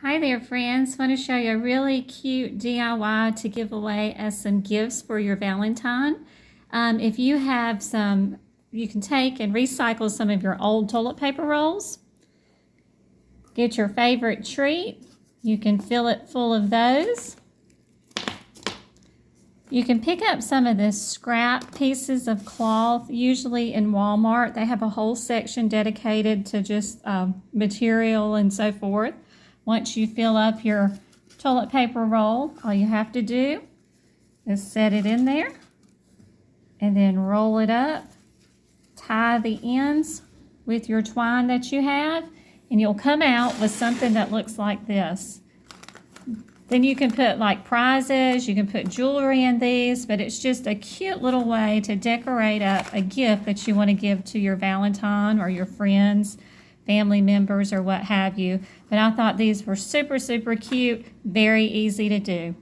Hi there, friends. I want to show you a really cute DIY to give away as some gifts for your Valentine. If you have some, you can take and recycle some of your old toilet paper rolls. Get your favorite treat. You can fill it full of those. You can pick up some of the scrap pieces of cloth. Usually in Walmart, they have a whole section dedicated to just material and so forth. Once you fill up your toilet paper roll, all you have to do is set it in there and then roll it up. Tie the ends with your twine that you have, and you'll come out with something that looks like this. Then you can put like prizes, you can put jewelry in these, but it's just a cute little way to decorate up a gift that you want to give to your Valentine or your friends, family members, or what have you. But I thought these were super, super cute, very easy to do.